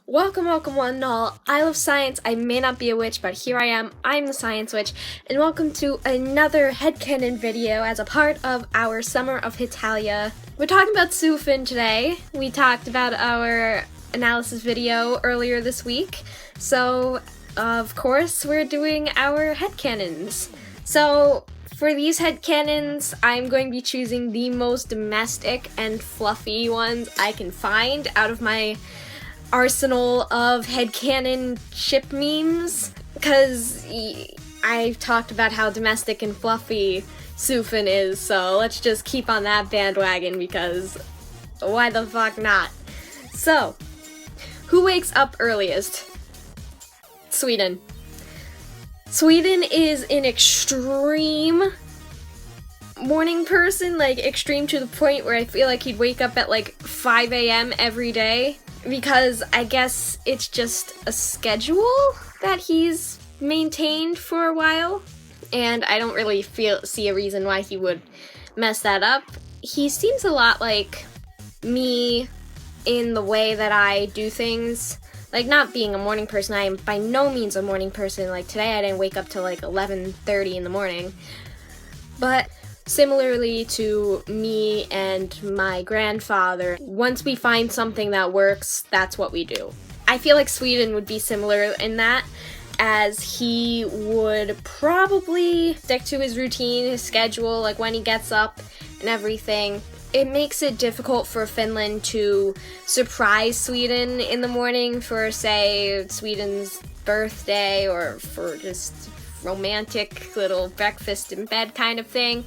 Welcome, one and all. I love science. I may not be a witch, but here I am. I'm the Science Witch, and welcome to another Headcanon video as a part of our Summer of Hitalia. We're talking about SuFin today. We talked about our analysis video earlier this week, so of course we're doing our headcanons. So for these headcanons, I'm going to be choosing the most domestic and fluffy ones I can find out of my arsenal of headcanon ship memes, because I've talked about how domestic and fluffy SuFin is, so let's just keep on that bandwagon, because why the fuck not? So, who wakes up earliest? Sweden. Sweden is an extreme morning person, like extreme to the point where I feel like he'd wake up at like 5 a.m. every day. Because I guess it's just a schedule that he's maintained for a while, and I don't really see a reason why he would mess that up. He seems a lot like me in the way that I do things. Like, not being a morning person, I am by no means a morning person. Like, today I didn't wake up till like 11:30 in the morning. But similarly to me and my grandfather, once we find something that works, that's what we do. I feel like Sweden would be similar in that, as he would probably stick to his routine, his schedule, like when he gets up and everything. It makes it difficult for Finland to surprise Sweden in the morning for, say, Sweden's birthday, or for just romantic little breakfast in bed kind of thing.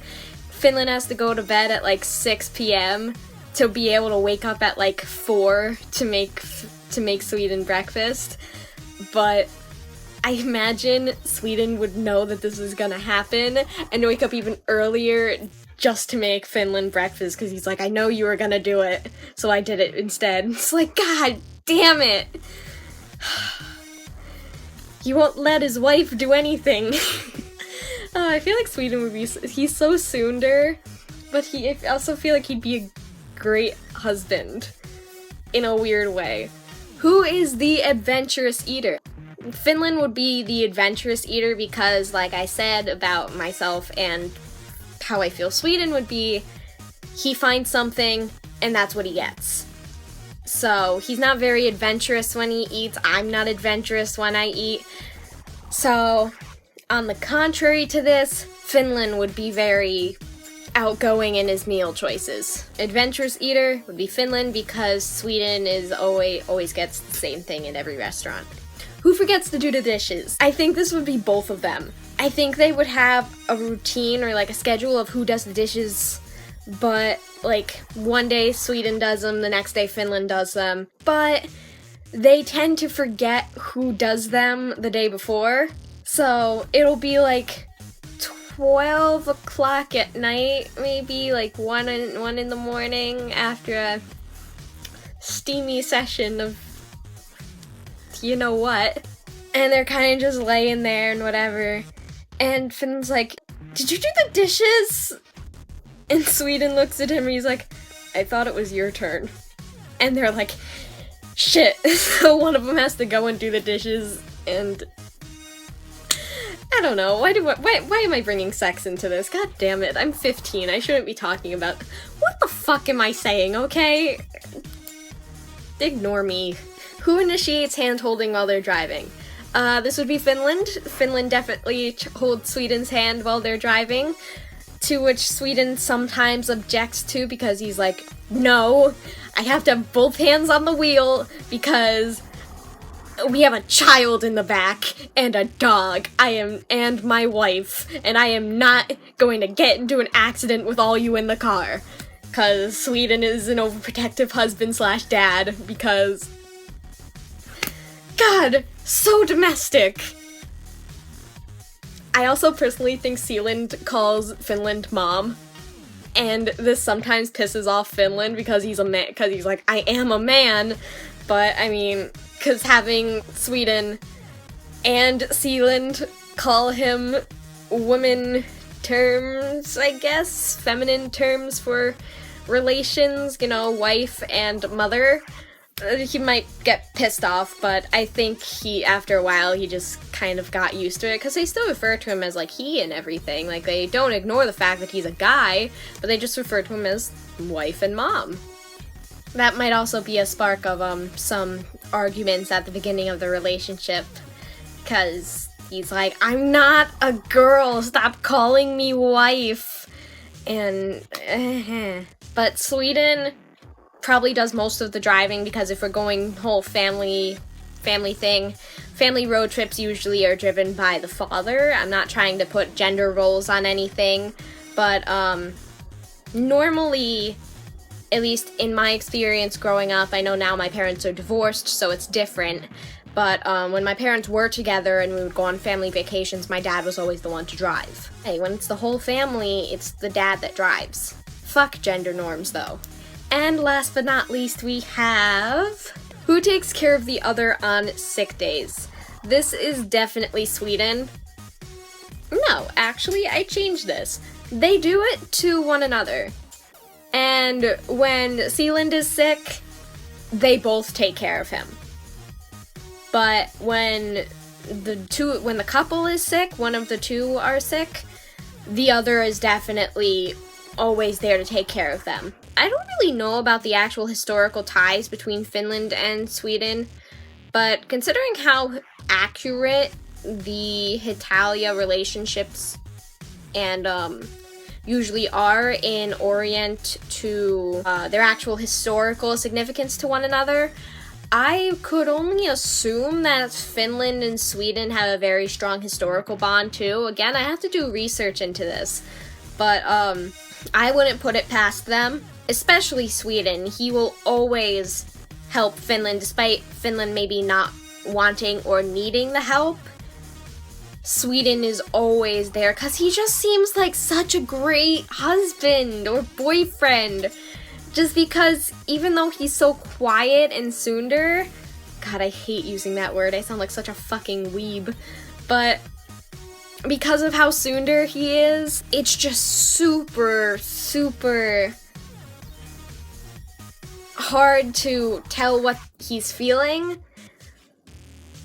Finland has to go to bed at like 6 p.m. to be able to wake up at like 4 to make Sweden breakfast. But I imagine Sweden would know that this is gonna happen and wake up even earlier just to make Finland breakfast, because he's like, I know you were gonna do it, so I did it instead. It's like, God damn it! He won't let his wife do anything. I feel like Sweden would be, he's so tsundere, but I also feel like he'd be a great husband in a weird way. Who is the adventurous eater? Finland would be the adventurous eater because, like I said about myself and how I feel Sweden would be, he finds something and that's what he gets. So he's not very adventurous when he eats. I'm not adventurous when I eat. So on the contrary to this, Finland would be very outgoing in his meal choices. Adventurous eater would be Finland because Sweden is always gets the same thing in every restaurant. Who forgets to do the dishes? I think this would be both of them. I think they would have a routine or like a schedule of who does the dishes, but like one day Sweden does them, the next day Finland does them. But they tend to forget who does them the day before. So it'll be like 12 o'clock at night, maybe like 1 in the morning after a steamy session of you know what. And they're kind of just laying there and whatever. And Finn's like, did you do the dishes? And Sweden looks at him and he's like, I thought it was your turn. And they're like, shit. So one of them has to go and do the dishes, and I don't know, why am I bringing sex into this? God damn it, I'm 15, I shouldn't be talking about... What the fuck am I saying, okay? Ignore me. Who initiates hand-holding while they're driving? This would be Finland. Finland definitely holds Sweden's hand while they're driving, to which Sweden sometimes objects to because he's like, no, I have to have both hands on the wheel because we have a child in the back and a dog. And my wife, and I am not going to get into an accident with all you in the car. Cause Sweden is an overprotective husband/dad, because God, so domestic. I also personally think Sealand calls Finland mom, and this sometimes pisses off Finland because he's a man, because he's like, I am a man, but I mean, because having Sweden and Sealand call him woman terms, I guess, feminine terms for relations, you know, wife and mother, he might get pissed off, but I think after a while, he just kind of got used to it, because they still refer to him as, like, he and everything. Like, they don't ignore the fact that he's a guy, but they just refer to him as wife and mom. That might also be a spark of, some arguments at the beginning of the relationship, because he's like, I'm not a girl, stop calling me wife, and, But Sweden probably does most of the driving, because if we're going whole family thing, family road trips usually are driven by the father. I'm not trying to put gender roles on anything, but normally, at least in my experience growing up, I know now my parents are divorced, so it's different, but when my parents were together and we would go on family vacations, my dad was always the one to drive. Hey, when it's the whole family, it's the dad that drives. Fuck gender norms, though. And last but not least, we have who takes care of the other on sick days. This is definitely Sweden. No, actually, I changed this. They do it to one another. And when Sealand is sick, they both take care of him. But when the couple is sick, one of the two are sick, the other is definitely always there to take care of them. I don't really know about the actual historical ties between Finland and Sweden, but considering how accurate the Hitalia relationships and usually are in orient to their actual historical significance to one another, I could only assume that Finland and Sweden have a very strong historical bond too. Again, I have to do research into this, but I wouldn't put it past them. Especially Sweden. He will always help Finland, despite Finland maybe not wanting or needing the help. Sweden is always there, because he just seems like such a great husband or boyfriend. Just because, even though he's so quiet and tsundere, God, I hate using that word, I sound like such a fucking weeb, but because of how tsundere he is, it's just super hard to tell what he's feeling,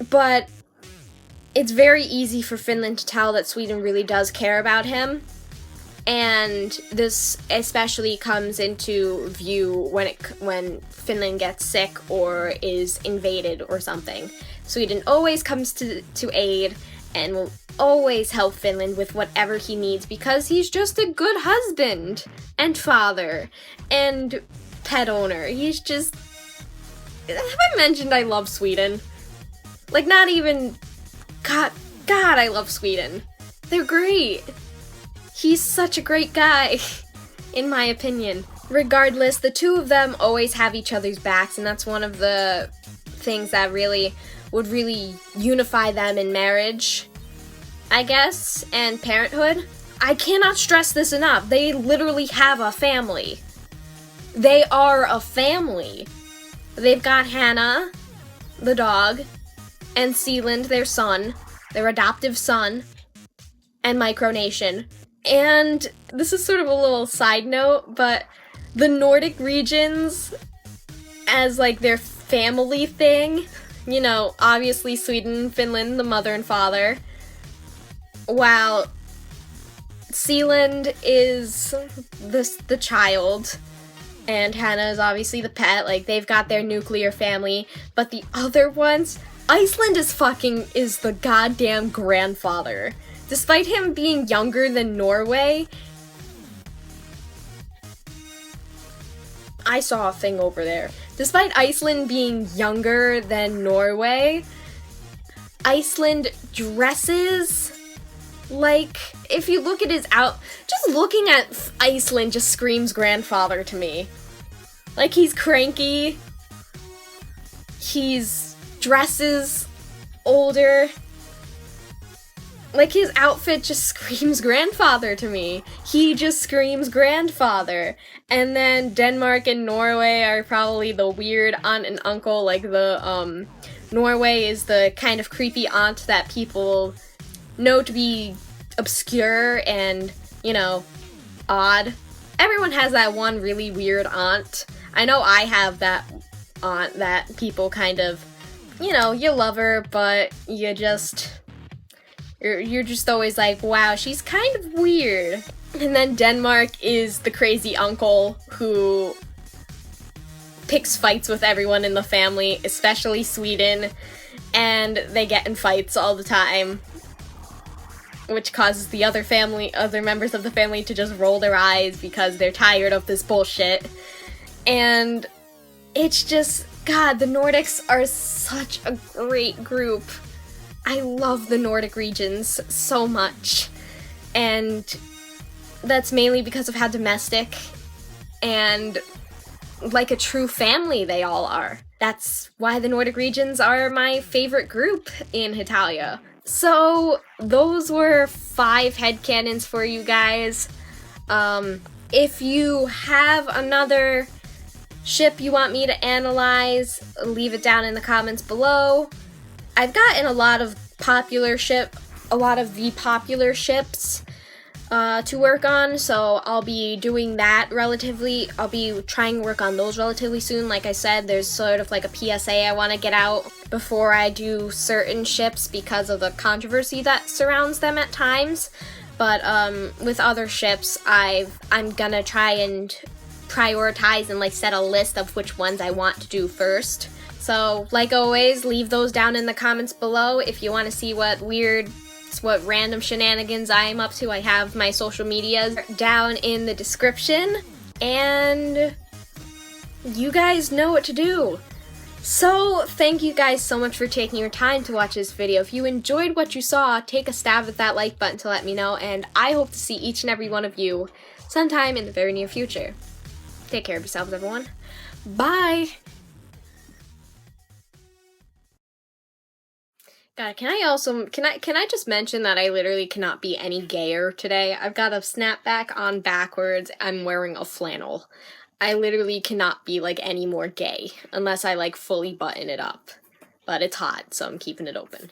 but it's very easy for Finland to tell that Sweden really does care about him, and this especially comes into view when Finland gets sick or is invaded or something. Sweden always comes to aid and will always help Finland with whatever he needs, because he's just a good husband and father and pet owner. He's just... Have I mentioned I love Sweden? Like, not even... God, I love Sweden. They're great. He's such a great guy, in my opinion. Regardless, the two of them always have each other's backs, and that's one of the things that would really unify them in marriage, I guess, and parenthood. I cannot stress this enough. They literally have a family. They are a family. They've got Hannah, the dog, and Sealand, their son, their adoptive son, and Micronation. And this is sort of a little side note, but the Nordic regions, as like their family thing, you know, obviously Sweden, Finland, the mother and father, while Sealand is the child, and Hannah is obviously the pet, like, they've got their nuclear family, but the other ones, Iceland is the goddamn grandfather. Despite him being younger than Norway, I saw a thing over there. Despite Iceland being younger than Norway, Iceland dresses like, if you look at his just looking at Iceland just screams grandfather to me. Like, he's cranky, he's dresses older, like, his outfit just screams grandfather to me. He just screams grandfather. And then Denmark and Norway are probably the weird aunt and uncle, like the, Norway is the kind of creepy aunt that people know to be obscure and, you know, odd. Everyone has that one really weird aunt. I know I have that aunt that people kind of, you know, you love her, but you're just always like, wow, she's kind of weird. And then Denmark is the crazy uncle who picks fights with everyone in the family, especially Sweden, and they get in fights all the time, which causes the other members of the family to just roll their eyes because they're tired of this bullshit. And it's just, God, the Nordics are such a great group. I love the Nordic regions so much. And that's mainly because of how domestic and like a true family they all are. That's why the Nordic regions are my favorite group in Hetalia. So those were 5 headcanons for you guys. If you have another ship you want me to analyze, leave it down in the comments below. I've gotten a lot of the popular ships to work on, so I'll be doing that I'll be trying to work on those relatively soon. Like I said, there's sort of like a PSA I want to get out before I do certain ships because of the controversy that surrounds them at times. But with other ships, I'm gonna try and prioritize and like set a list of which ones I want to do first. So like always, leave those down in the comments below if you want to see what random shenanigans I am up to. I have my social medias down in the description, and you guys know what to do. So thank you guys so much for taking your time to watch this video. If you enjoyed what you saw, take a stab at that like button to let me know, and I hope to see each and every one of you sometime in the very near future. Take care of yourselves, everyone. Bye! God, can I just mention that I literally cannot be any gayer today? I've got a snapback on backwards, I'm wearing a flannel. I literally cannot be like any more gay unless I like fully button it up. But it's hot, so I'm keeping it open.